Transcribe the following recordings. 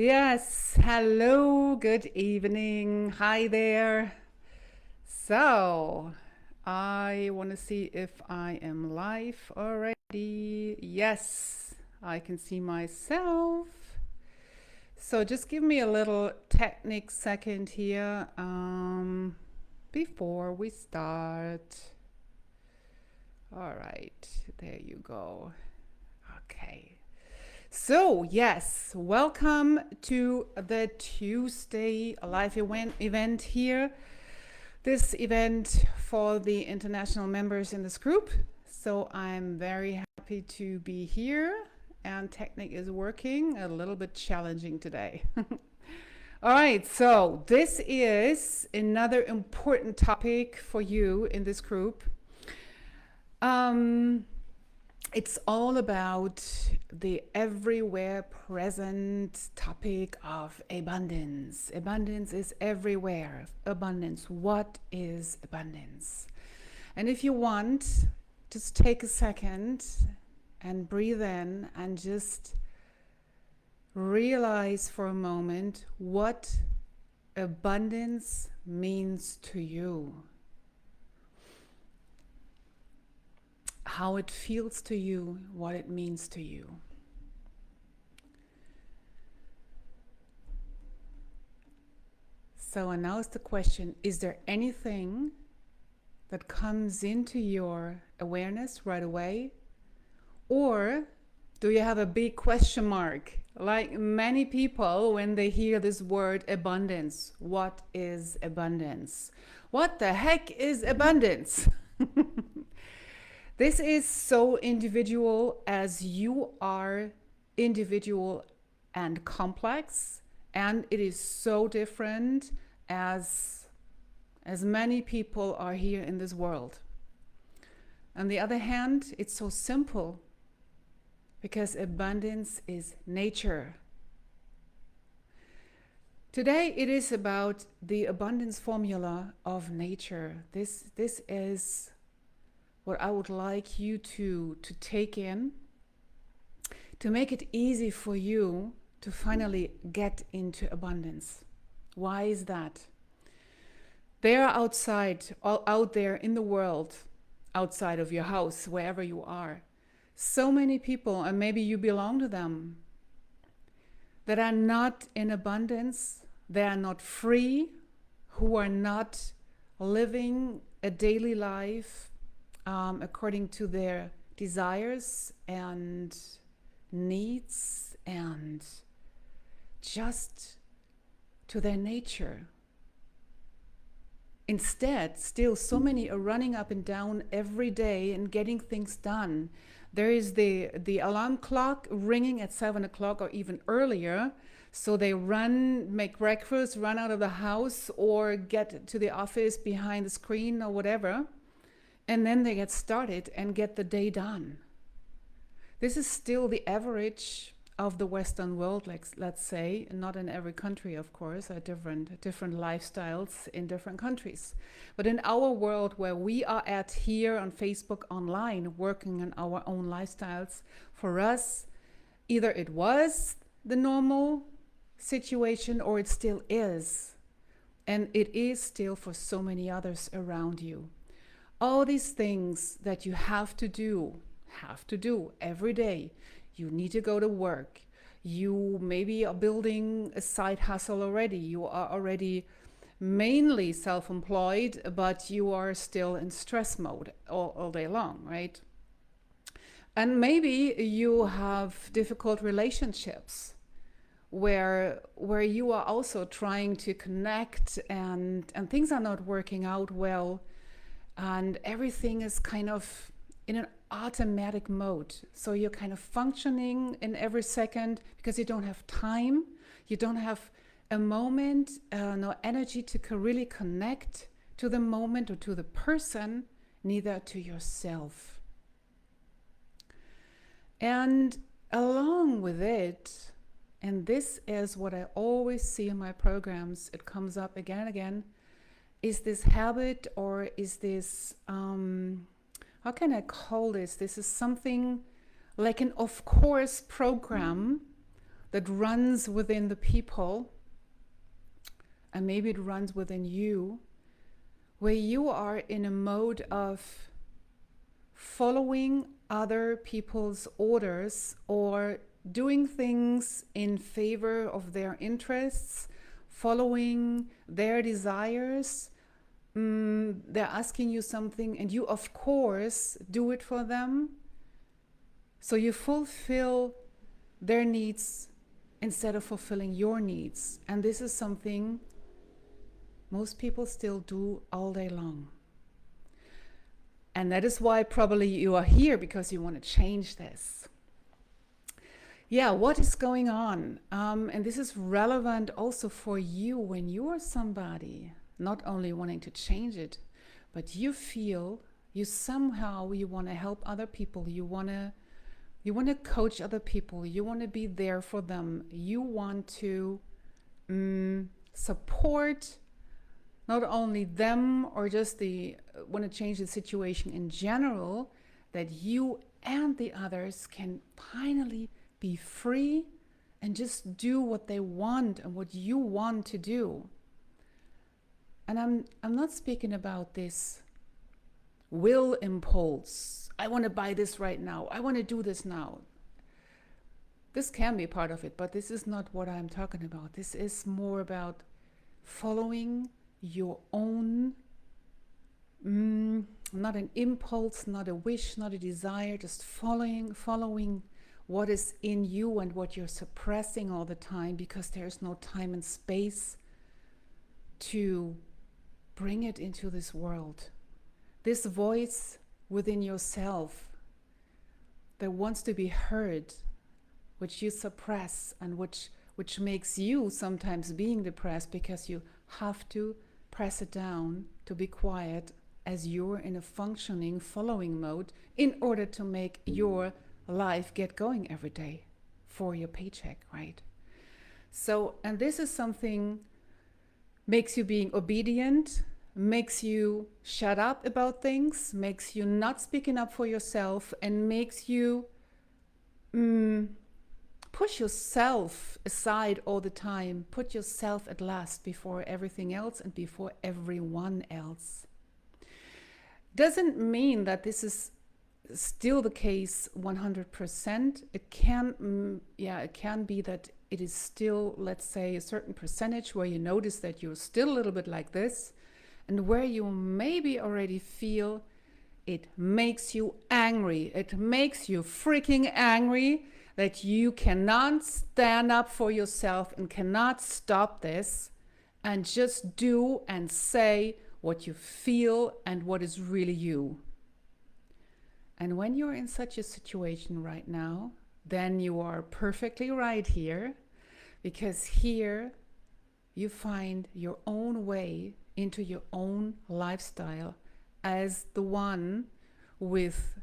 Yes, hello, good evening. Hi there. So, I want to see if I am live already. Yes, I can see myself. So, just give me a little technic second here before we start. All right, there you go. Okay. So, yes, welcome to the Tuesday live event here. This event for the international members in this group. So, I'm very happy to be here, and Technic is working a little bit challenging today. All right, so this is another important topic for you in this group. It's all about the everywhere present topic of abundance. Abundance is everywhere. Abundance. What is abundance? And if you want, just take a second and breathe in and just realize for a moment what abundance means to you. How it feels to you, what it means to you. So, and now is the question, is there anything that comes into your awareness right away? Or do you have a big question mark? Like many people, when they hear this word abundance, what is abundance? What the heck is abundance? This is so individual as you are individual and complex, and it is so different as many people are here in this world. On the other hand, it's so simple because abundance is nature. Today it is about the abundance formula of nature. This is what I would like you to take in, to make it easy for you to finally get into abundance. Why is that? They are outside, all out there in the world, outside of your house, wherever you are. So many people, and maybe you belong to them, that are not in abundance, they are not free, who are not living a daily life according to their desires and needs and just to their nature. Instead, still so many are running up and down every day and getting things done. There is the alarm clock ringing at 7 o'clock or even earlier. So they run, make breakfast, run out of the house or get to the office behind the screen or whatever. And then they get started and get the day done. This is still the average of the Western world, let's say. Not in every country, of course, are different lifestyles in different countries. But in our world where we are at here on Facebook online, working on our own lifestyles, for us, either it was the normal situation or it still is. And it is still for so many others around you. All these things that you have to do every day. You need to go to work. You maybe are building a side hustle already. You are already mainly self-employed, but you are still in stress mode all day long, right? And maybe you have difficult relationships where you are also trying to connect and things are not working out well. And everything is kind of in an automatic mode. So you're kind of functioning in every second because you don't have time. You don't have a moment, no energy to really connect to the moment or to the person, neither to yourself. And along with it, and this is what I always see in my programs, it comes up again and again, is this habit or is this, how can I call this? This is something like an of course program that runs within the people, and maybe it runs within you, where you are in a mode of following other people's orders or doing things in favor of their interests, following their desires. They're asking you something and you, of course, do it for them. So you fulfill their needs instead of fulfilling your needs. And this is something most people still do all day long. And that is why probably you are here, because you want to change this. Yeah, what is going on? And this is relevant also for you when you are somebody not only wanting to change it, but you feel you somehow you want to help other people. You want to coach other people. You want to be there for them. You want to support not only them or just want to change the situation in general, that you and the others can finally be free and just do what they want and what you want to do. And I'm not speaking about this will impulse. I want to buy this right now. I want to do this now. This can be part of it, but this is not what I'm talking about. This is more about following your own, not an impulse, not a wish, not a desire, just following what is in you and what you're suppressing all the time, because there's no time and space to bring it into this world. This voice within yourself that wants to be heard, which you suppress, and which makes you sometimes being depressed because you have to press it down to be quiet as you're in a functioning following mode in order to make your life get going every day for your paycheck, right? So, and this is something makes you being obedient, makes you shut up about things, makes you not speaking up for yourself, and makes you push yourself aside all the time, put yourself at last before everything else and before everyone else. Doesn't mean that this is still the case 100%. It can be that it is still, let's say, a certain percentage where you notice that you're still a little bit like this, and where you maybe already feel it makes you angry. It makes you freaking angry that you cannot stand up for yourself and cannot stop this and just do and say what you feel and what is really you. And when you're in such a situation right now, then you are perfectly right here, because here you find your own way into your own lifestyle as the one with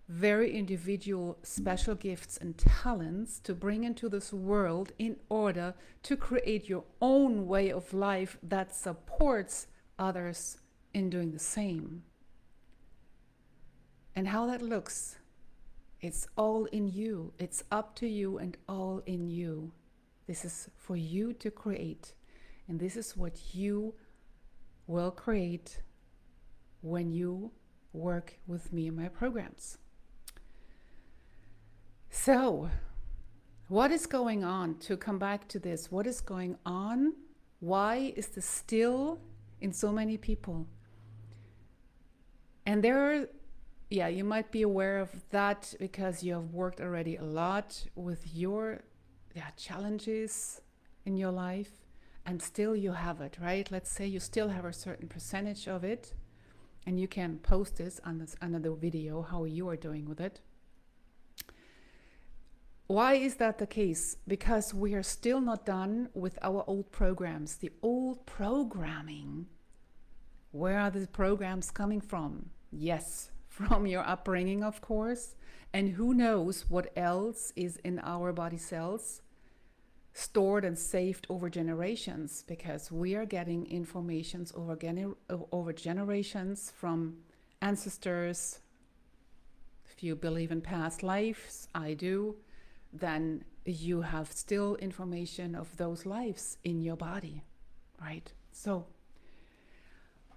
very individual special gifts and talents to bring into this world in order to create your own way of life that supports others in doing the same. And how that looks, it's all in you. It's up to you and all in you. This is for you to create. And this is what you will create when you work with me in my programs. So, what is going on? To come back to this, what is going on? Why is this still in so many people? And you might be aware of that because you have worked already a lot with your challenges in your life, and still you have it, right? Let's say you still have a certain percentage of it, and you can post this under the video how you are doing with it. Why is that the case? Because we are still not done with our old programs. The old programming. Where are the programs coming from? Yes, from your upbringing, of course. And who knows what else is in our body cells stored and saved over generations, because we are getting informations over generations from ancestors. If you believe in past lives, I do, then you have still information of those lives in your body, right? So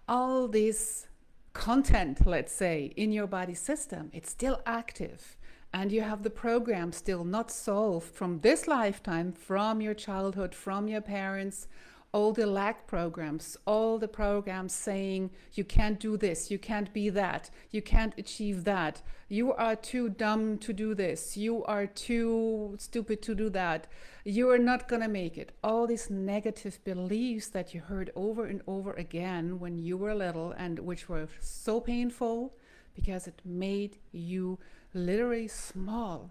all this content, let's say, in your body system, it's still active. And you have the program still not solved from this lifetime, from your childhood, from your parents, all the lack programs, all the programs saying you can't do this, you can't be that, you can't achieve that, you are too dumb to do this, you are too stupid to do that, you are not gonna make it. All these negative beliefs that you heard over and over again when you were little, and which were so painful because it made you literally small,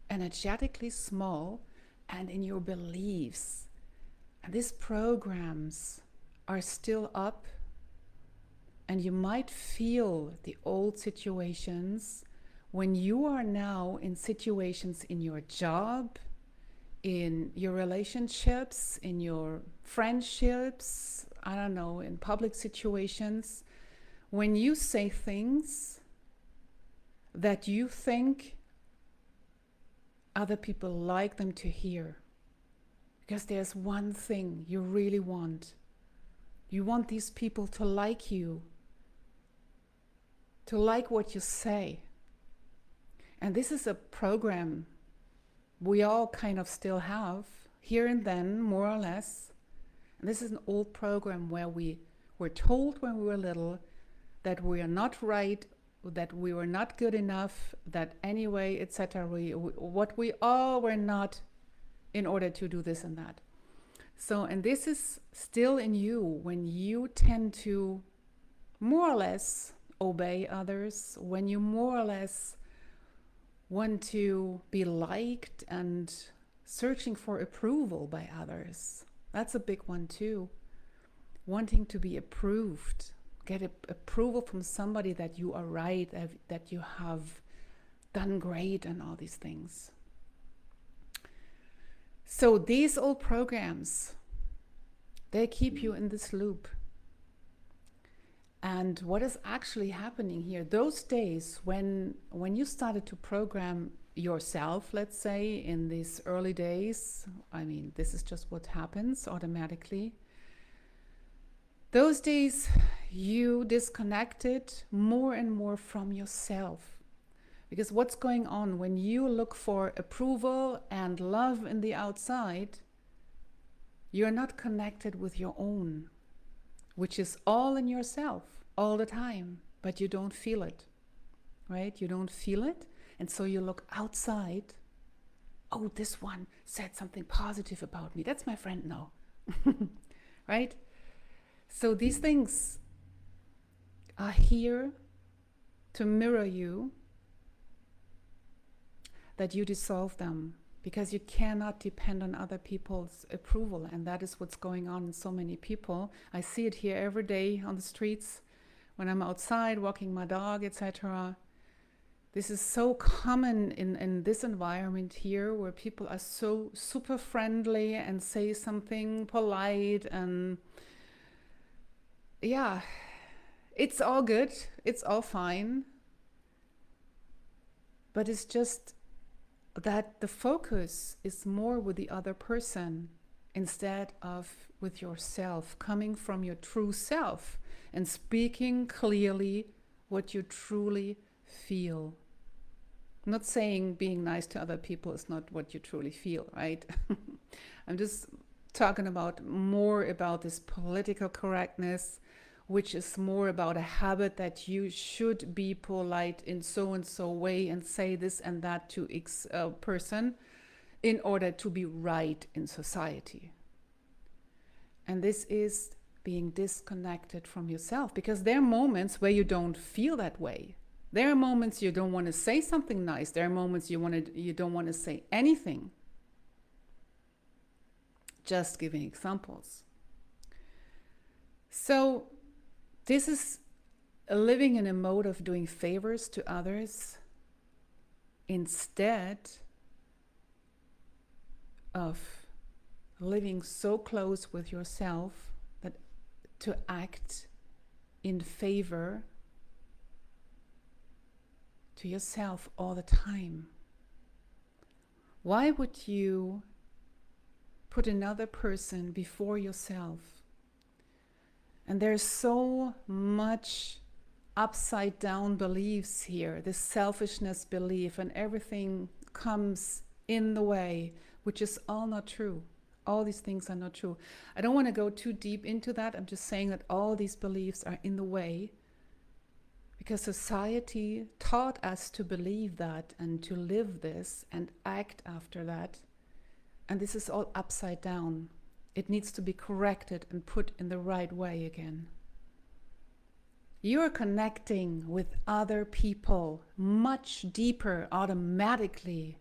energetically small, and in your beliefs. And these programs are still up, and you might feel the old situations when you are now in situations in your job, in your relationships, in your friendships, I don't know, in public situations, when you say things that you think other people like them to hear. Because there's one thing you really want. You want these people to like you, to like what you say. And this is a program we all kind of still have, here and then, more or less. And this is an old program where we were told when we were little that we are not right, that we were not good enough, that anyway, etc. What we all were not in order to do this and that. So, and this is still in you when you tend to more or less obey others, when you more or less want to be liked and searching for approval by others. That's a big one too. Wanting to be approved, get approval from somebody that you are right, that you have done great and all these things. So these old programs, they keep you in this loop. And what is actually happening here, those days when you started to program yourself, let's say in these early days, I mean, this is just what happens automatically. Those days you disconnected more and more from yourself. Because what's going on when you look for approval and love in the outside, you're not connected with your own, which is all in yourself all the time, but you don't feel it, right? You don't feel it. And so you look outside. Oh, this one said something positive about me. That's my friend now, right? So these things are here to mirror you, that you dissolve them, because you cannot depend on other people's approval. And that is what's going on in so many people. I see it here every day on the streets, when I'm outside walking my dog, etc. This is so common in this environment here, where people are so super friendly and say something polite, and yeah, it's all good, it's all fine, but it's just that the focus is more with the other person instead of with yourself, coming from your true self and speaking clearly what you truly feel. I'm not saying being nice to other people is not what you truly feel, right? I'm just talking about more about this political correctness, which is more about a habit that you should be polite in so and so way and say this and that to X person in order to be right in society. And this is being disconnected from yourself, because there are moments where you don't feel that way. There are moments you don't want to say something nice. There are moments you don't want to say anything. Just giving examples. So this is living in a mode of doing favors to others instead of living so close with yourself that to act in favor to yourself all the time. Why would you put another person before yourself? And there's so much upside down beliefs here, this selfishness belief, and everything comes in the way, which is all not true. All these things are not true. I don't want to go too deep into that. I'm just saying that all these beliefs are in the way because society taught us to believe that and to live this and act after that. And this is all upside down. It needs to be corrected and put in the right way again. You're connecting with other people much deeper automatically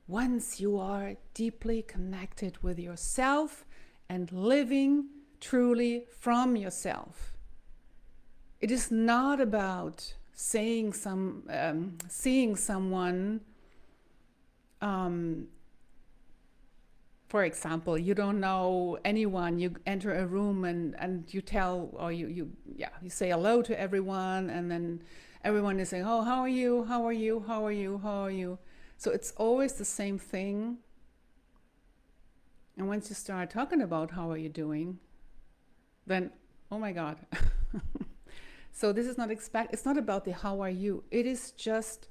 once you are deeply connected with yourself and living truly from yourself. It is not about seeing someone, for example, you don't know anyone, you enter a room and you tell, or you say hello to everyone, and then everyone is saying, oh, how are you, how are you, how are you, how are you? So it's always the same thing. And once you start talking about how are you doing, then, oh my God. So this is not it's not about the how are you. It is just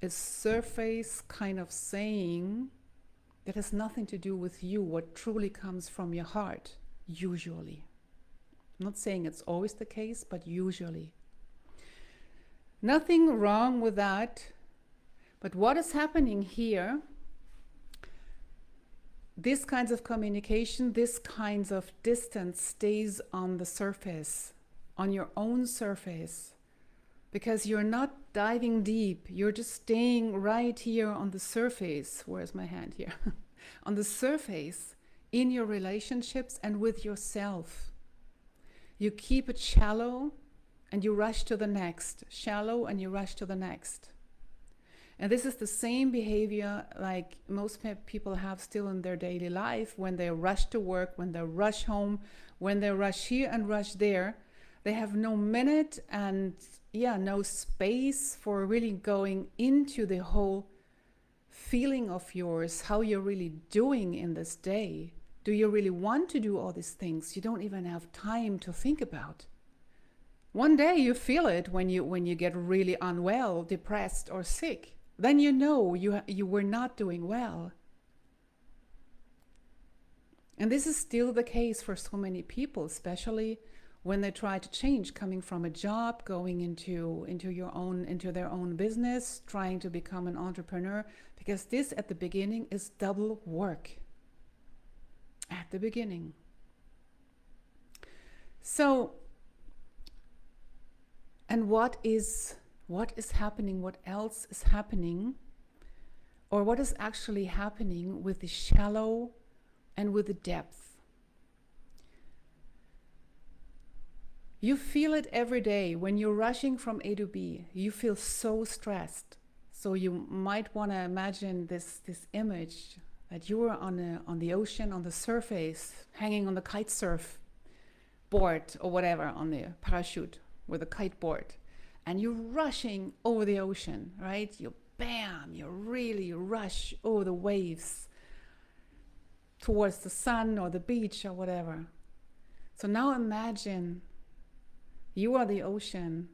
a surface kind of saying that has nothing to do with you, what truly comes from your heart, usually. I'm not saying it's always the case, but usually. Nothing wrong with that. But what is happening here, this kinds of communication, this kinds of distance stays on the surface, on your own surface, because you're not diving deep. You're just staying right here on the surface. Where's my hand here? On the surface, in your relationships and with yourself. You keep it shallow and you rush to the next. Shallow and you rush to the next. And this is the same behavior like most people have still in their daily life when they rush to work, when they rush home, when they rush here and rush there. They have no minute and no space for really going into the whole feeling of yours, how you're really doing in this day. Do you really want to do all these things you don't even have time to think about? One day you feel it when you get really unwell, depressed or sick. Then you know you were not doing well. And this is still the case for so many people, especially when they try to change, coming from a job, going into their own business, trying to become an entrepreneur, because this at the beginning is double work. At the beginning. So, and what is happening, what else is happening, or what is actually happening with the shallow and with the depth? You feel it every day when you're rushing from A to B. You feel so stressed. So you might want to imagine this image that you were on the ocean, on the surface, hanging on the kite surf board or whatever, on the parachute with a kite board, and you're rushing over the ocean, right? You really rush over the waves towards the sun or the beach or whatever. So now imagine you are the ocean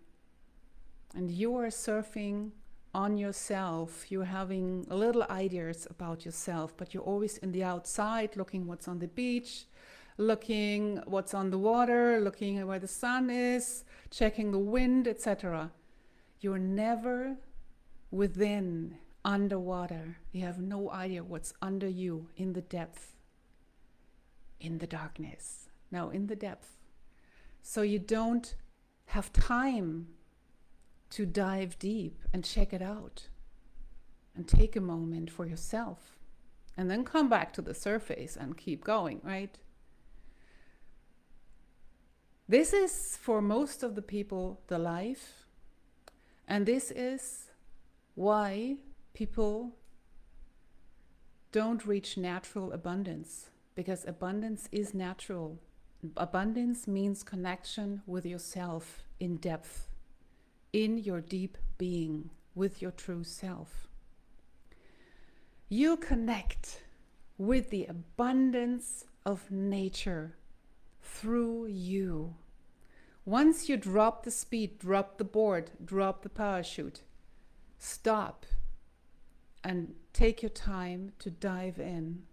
and you are surfing on yourself. You're having little ideas about yourself, but you're always in the outside, looking what's on the beach, looking what's on the water, looking at where the sun is, checking the wind, etc. You're never within, underwater. You have no idea what's under you in the depth, in the darkness. No, in the depth. So you don't have time to dive deep and check it out and take a moment for yourself and then come back to the surface and keep going, right? This is for most of the people the life, and this is why people don't reach natural abundance, because abundance is natural. Abundance means connection with yourself in depth, in your deep being, with your true self. You connect with the abundance of nature through you. Once you drop the speed, drop the board, drop the parachute, stop and take your time to dive in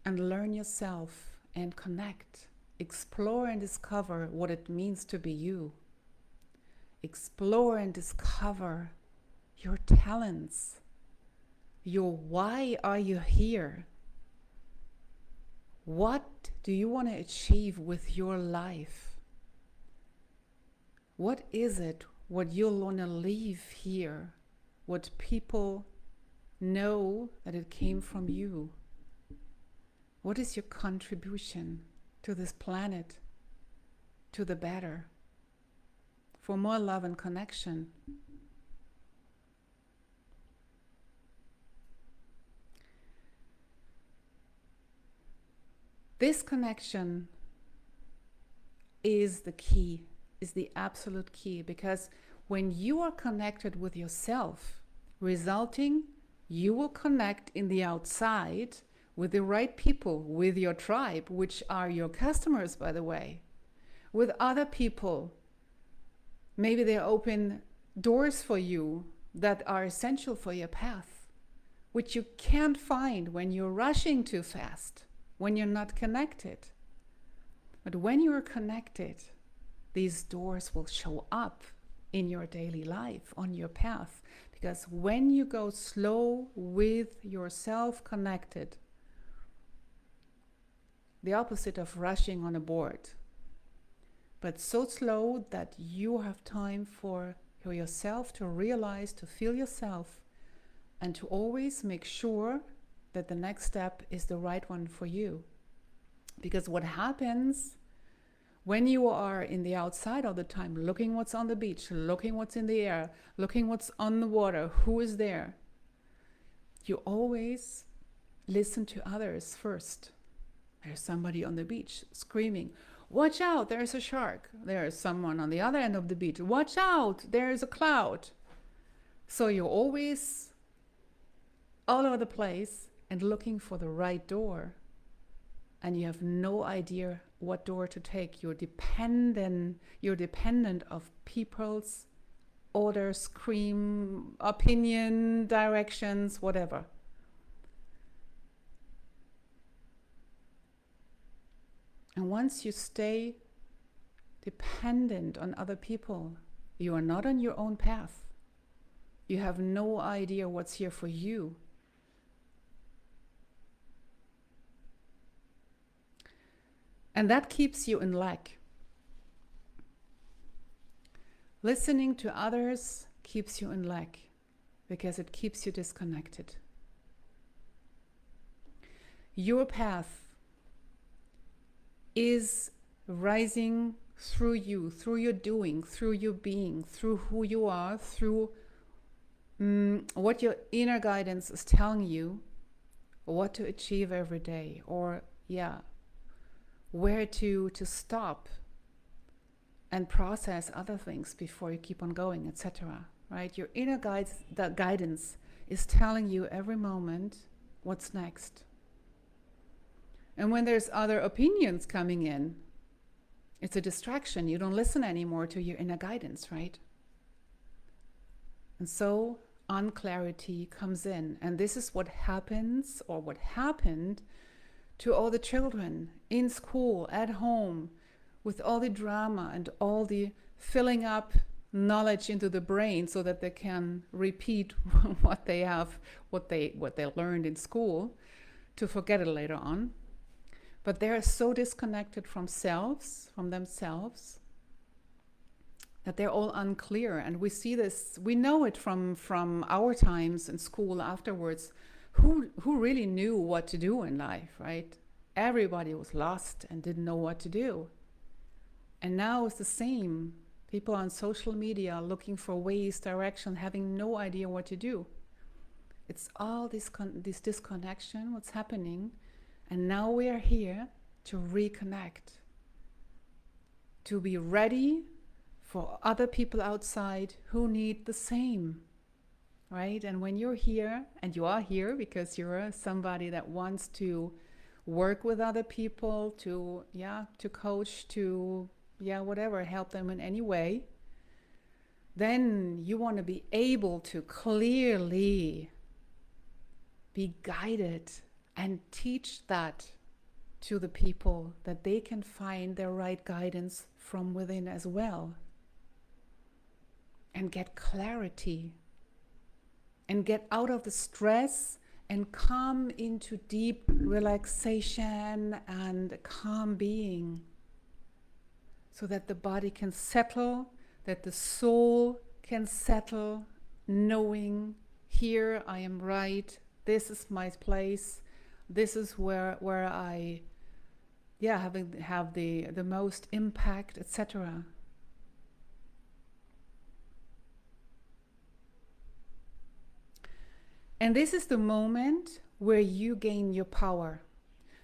and learn yourself and connect. Explore and discover what it means to be you. Explore and discover your talents, your why are you here? What do you want to achieve with your life? What is it what you'll want to leave here? What people know that it came from you? What is your contribution to this planet, to the better, for more love and connection? This connection is the key, is the absolute key, because when you are connected with yourself, resulting, you will connect in the outside with the right people, with your tribe, which are your customers, by the way, with other people. Maybe they open doors for you that are essential for your path, which you can't find when you're rushing too fast, when you're not connected. But when you're connected, these doors will show up in your daily life, on your path. Because when you go slow with yourself connected, the opposite of rushing on a board, but so slow that you have time for yourself to realize, to feel yourself, and to always make sure that the next step is the right one for you. Because what happens when you are in the outside all the time, looking what's on the beach, looking what's in the air, looking what's on the water, who is there, you always listen to others first. There's somebody on the beach screaming, "Watch out, there's a shark." There's someone on the other end of the beach, "Watch out, there's a cloud." So you're always all over the place and looking for the right door. And you have no idea what door to take. You're dependent of people's orders, scream, opinion, directions, whatever. And once you stay dependent on other people, you are not on your own path. You have no idea what's here for you. And that keeps you in lack. Listening to others keeps you in lack because it keeps you disconnected. Your path is rising through you, through your doing, through your being, through who you are, through what your inner guidance is telling you what to achieve every day, or where to stop and process other things before you keep on going, etc. Right? Your inner guidance is telling you every moment what's next. And when there's other opinions coming in, it's a distraction. You don't listen anymore to your inner guidance, right? And so unclarity comes in. And this is what happens, or what happened to all the children in school, at home, with all the drama and all the filling up knowledge into the brain so that they can repeat what they learned in school to forget it later on. But they are so disconnected from themselves, that they're all unclear. And we see this, we know it from our times in school afterwards. Who really knew what to do in life, right? Everybody was lost and didn't know what to do. And now it's the same. People on social media looking for ways, direction, having no idea what to do. It's all this disconnection, what's happening. And now we are here to reconnect, to be ready for other people outside who need the same. right? And when you're here, and you are here because you're somebody that wants to work with other people, to, yeah, to coach, to, yeah, whatever, help them in any way, then you want to be able to clearly be guided and teach that to the people, that they can find their right guidance from within as well, and get clarity and get out of the stress and come into deep relaxation and calm being, so that the body can settle, that the soul can settle, knowing, here I am right, this is my place, this is where I, yeah, have the most impact, etc. And this is the moment where you gain your power,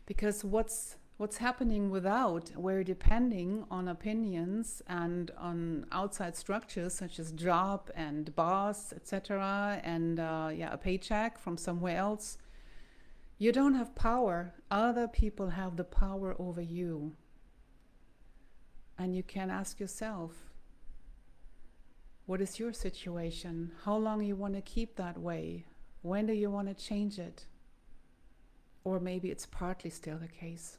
because what's happening without, we're depending on opinions and on outside structures such as job and boss, etc., and yeah, a paycheck from somewhere else. You don't have power. Other people have the power over you. And you can ask yourself, what is your situation? How long you want to keep that way? When do you want to change it? Or maybe it's partly still the case.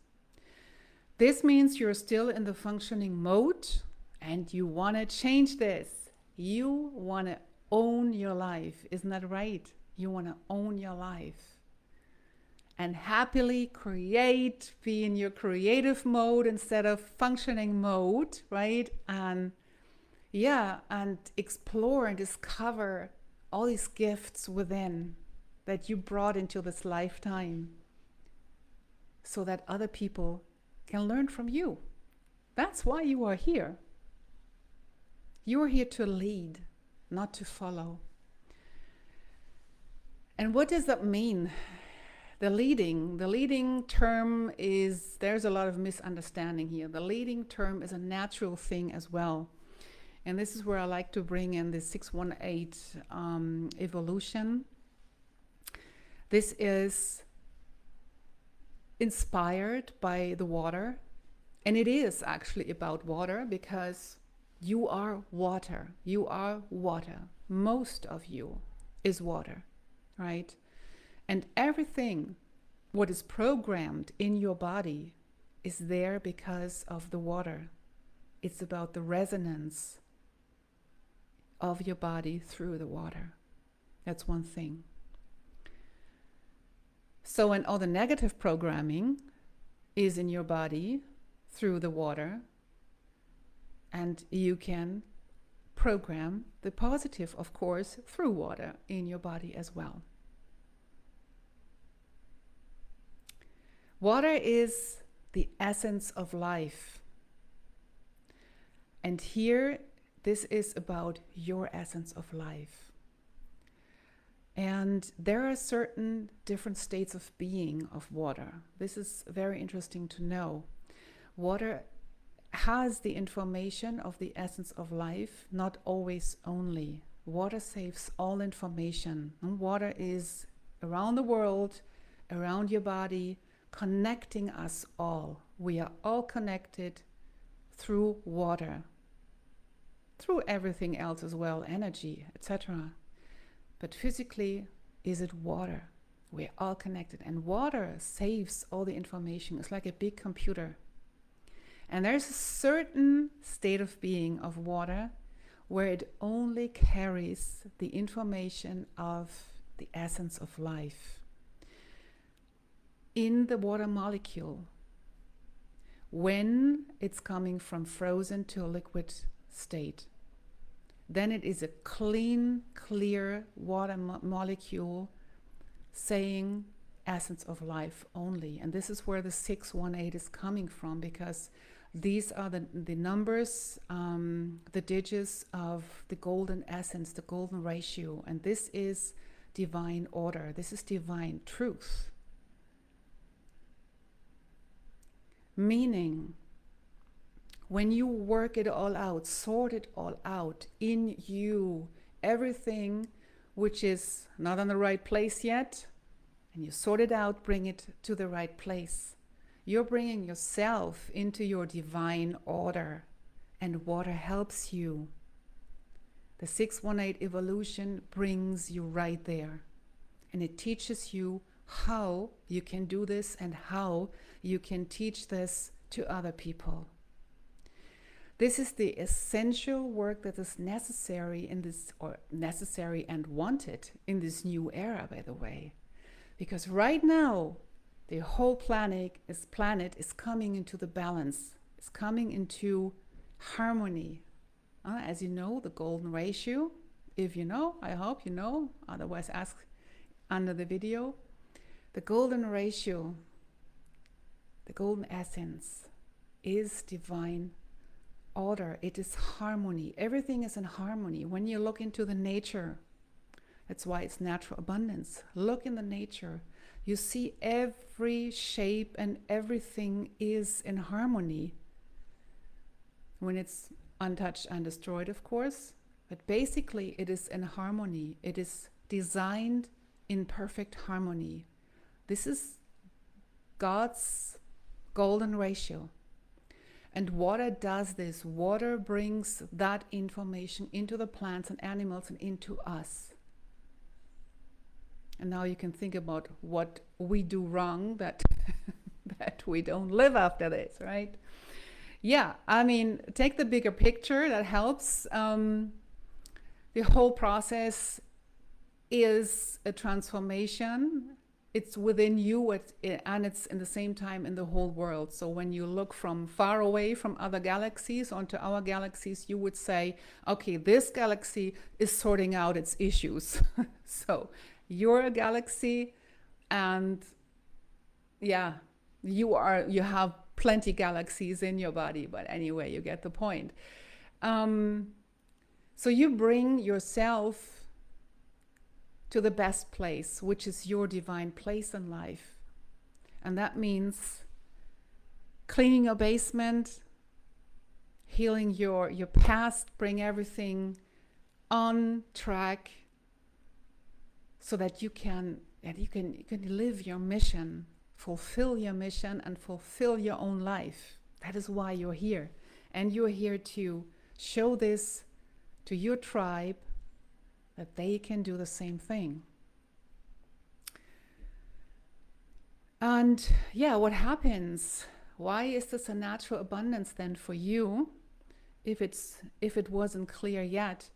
This means you're still in the functioning mode and you want to change this. You want to own your life. Isn't that right? You want to own your life and happily create, be in your creative mode instead of functioning mode, right? And yeah, and explore and discover all these gifts within that you brought into this lifetime, so that other people can learn from you. That's why you are here. You are here to lead, not to follow. And what does that mean? The leading term is, there's a lot of misunderstanding here. The leading term is a natural thing as well. And this is where I like to bring in the 618 evolution. This is inspired by the water. And it is actually about water, because you are water. You are water. Most of you is water, right? And everything what is programmed in your body is there because of the water. It's about the resonance of your body through the water. That's one thing. So when all the negative programming is in your body through the water, and you can program the positive, of course, through water in your body as well. Water is the essence of life. And here, this is about your essence of life. And there are certain different states of being of water. This is very interesting to know. Water has the information of the essence of life, not always only. Water saves all information. And water is around the world, around your body, connecting us all. We are all connected through water, through everything else as well, energy, etc. But physically, is it water? We're all connected, and water saves all the information. It's like a big computer. And there's a certain state of being of water where it only carries the information of the essence of life in the water molecule. When it's coming from frozen to a liquid state, then it is a clean, clear water molecule saying essence of life only. And this is where the 618 is coming from, because these are the numbers, the digits of the golden essence, the golden ratio. And this is divine order. This is divine truth. Meaning, when you work it all out, sort it all out in you, everything which is not in the right place yet, and you sort it out, bring it to the right place. You're bringing yourself into your divine order, and water helps you. The 618 evolution brings you right there, and it teaches you how you can do this and how you can teach this to other people. This is the essential work that is necessary in this, or necessary and wanted in this new era, by the way. Because right now, the whole planet is coming into the balance. It's coming into harmony. As you know, the golden ratio. If you know, I hope you know. Otherwise, ask under the video. The golden ratio, the golden essence, is divine order. It is harmony. Everything is in harmony. When you look into the nature, that's why it's natural abundance. Look in the nature. You see every shape and everything is in harmony. When it's untouched, undestroyed, of course. But basically, it is in harmony. It is designed in perfect harmony. This is God's golden ratio. And water does this. Water brings that information into the plants and animals and into us. And now you can think about what we do wrong that that we don't live after this, right? Yeah, I mean, take the bigger picture, that helps. The whole process is a transformation. It's within you, and it's in the same time in the whole world. So when you look from far away from other galaxies onto our galaxies, you would say, okay, this galaxy is sorting out its issues. So you're a galaxy, and yeah, you have plenty galaxies in your body, but anyway, you get the point. So you bring yourself to the best place, which is your divine place in life. And that means cleaning your basement, healing your past, bring everything on track so that you can live your mission, fulfill your mission, and fulfill your own life. That is why you're here. And you're here to show this to your tribe, that they can do the same thing. And yeah, what happens? Why is this a natural abundance then for you? If it wasn't clear yet,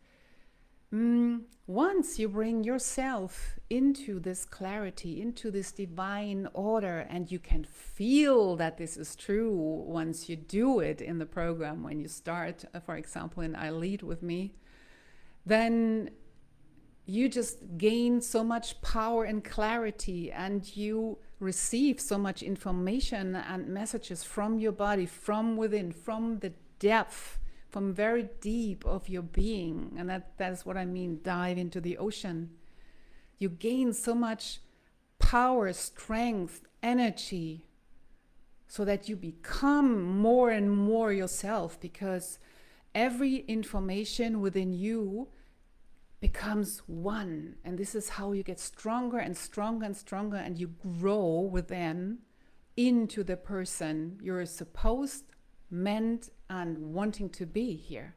once you bring yourself into this clarity, into this divine order, and you can feel that this is true once you do it in the program, when you start, for example, in I Lead with me, then you just gain so much power and clarity, and you receive so much information and messages from your body, from within, from the depth, from very deep of your being. And that is what I mean, dive into the ocean. You gain so much power, strength, energy, so that you become more and more yourself, because every information within you becomes one. And this is how you get stronger and stronger and stronger, and you grow within into the person you're supposed, meant, and wanting to be here.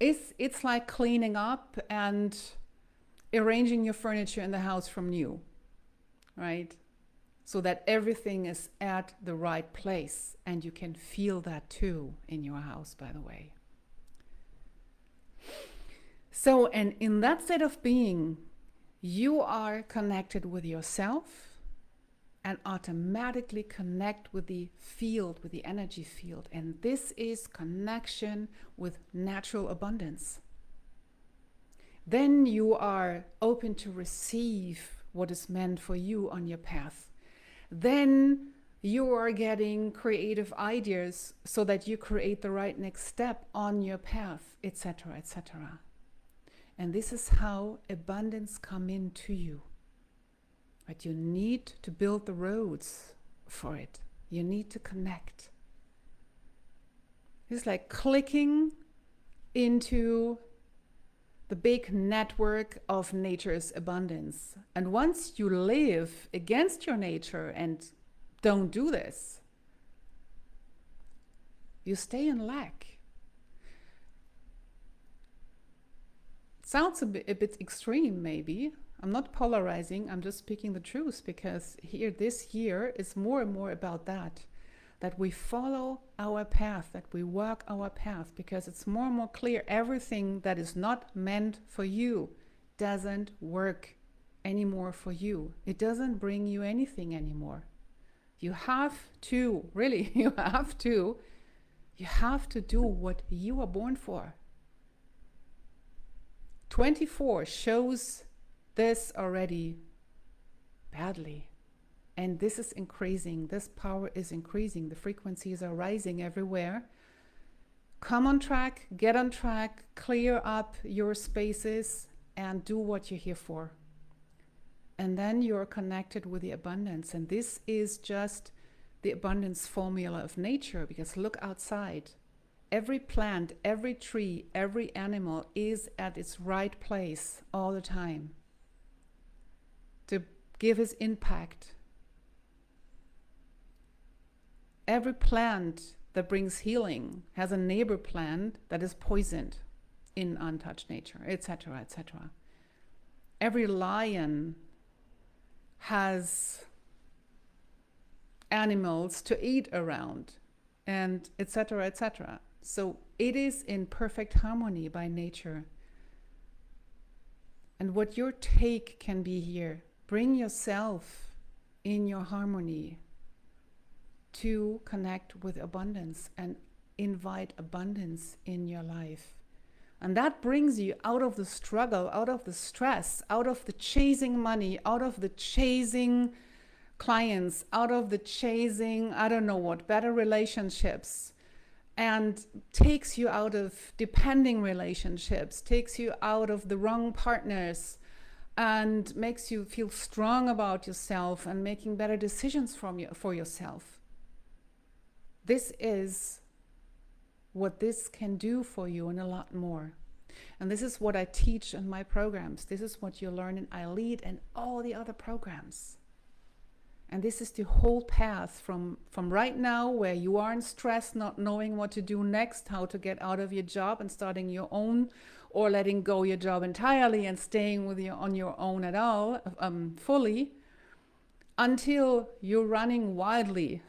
It's like cleaning up and arranging your furniture in the house from new, right? So that everything is at the right place, and you can feel that too in your house, by the way. So, and in that state of being, you are connected with yourself and automatically connect with the field, with the energy field. And this is connection with natural abundance. Then you are open to receive what is meant for you on your path. Then you are getting creative ideas so that you create the right next step on your path, etc., etc. And this is how abundance come into you. But you need to build the roads for it. You need to connect. It's like clicking into the big network of nature's abundance. And once you live against your nature and don't do this, you stay in lack. Sounds a bit extreme, maybe. I'm not polarizing, I'm just speaking the truth, because here, this year is more and more about that we follow our path, that we walk our path, because it's more and more clear everything that is not meant for you doesn't work anymore for you. It doesn't bring you anything anymore. You have to, really, you have to do what you are born for. 24 shows this already badly. And this is increasing. This power is increasing. The frequencies are rising everywhere. Come on track, get on track, clear up your spaces, and do what you're here for. And then you're connected with the abundance. And this is just the abundance formula of nature, because look outside. Every plant, every tree, every animal is at its right place all the time to give its impact. Every plant that brings healing has a neighbor plant that is poisoned in untouched nature, etc., etc. Every lion has animals to eat around, and etc., etc. So it is in perfect harmony by nature. And what your take can be here, bring yourself in your harmony to connect with abundance and invite abundance in your life. And that brings you out of the struggle, out of the stress, out of the chasing money, out of the chasing clients, out of the chasing, I don't know what, better relationships, and takes you out of depending relationships, takes you out of the wrong partners, and makes you feel strong about yourself and making better decisions for yourself. This is what this can do for you, and a lot more. And this is what I teach in my programs. This is what you learn in I Lead and all the other programs. And this is the whole path from right now, where you are in stress, not knowing what to do next, how to get out of your job and starting your own, or letting go your job entirely and staying with you on your own at all, fully, until you're running wildly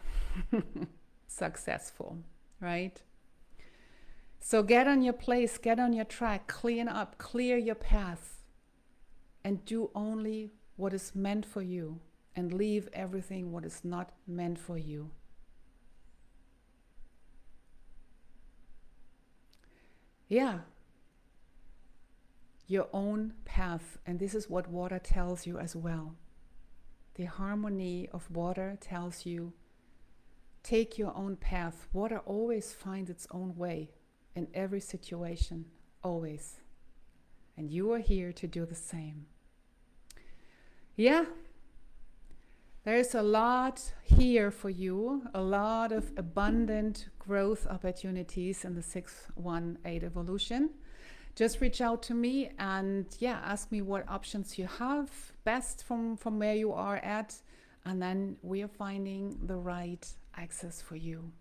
successful, right? So get on your place, get on your track, clean up, clear your path, and do only what is meant for you, and leave everything what is not meant for you. Yeah, your own path. And this is what water tells you as well. The harmony of water tells you, take your own path. Water always finds its own way in every situation, always. And you are here to do the same. Yeah. There's a lot here for you, a lot of abundant growth opportunities in the 618 evolution. Just reach out to me and ask me what options you have best from where you are at, and then we are finding the right access for you.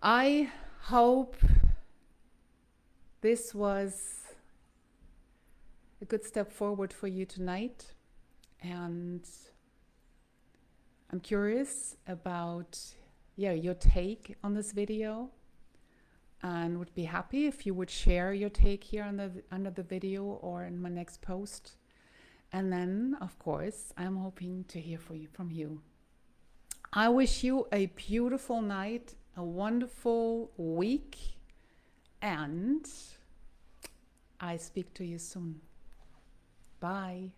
I hope this was a good step forward for you tonight. And I'm curious about your take on this video, and would be happy if you would share your take here under the video or in my next post. And then, of course, I'm hoping to hear from you. I wish you a beautiful night, a wonderful week, and I speak to you soon. Bye.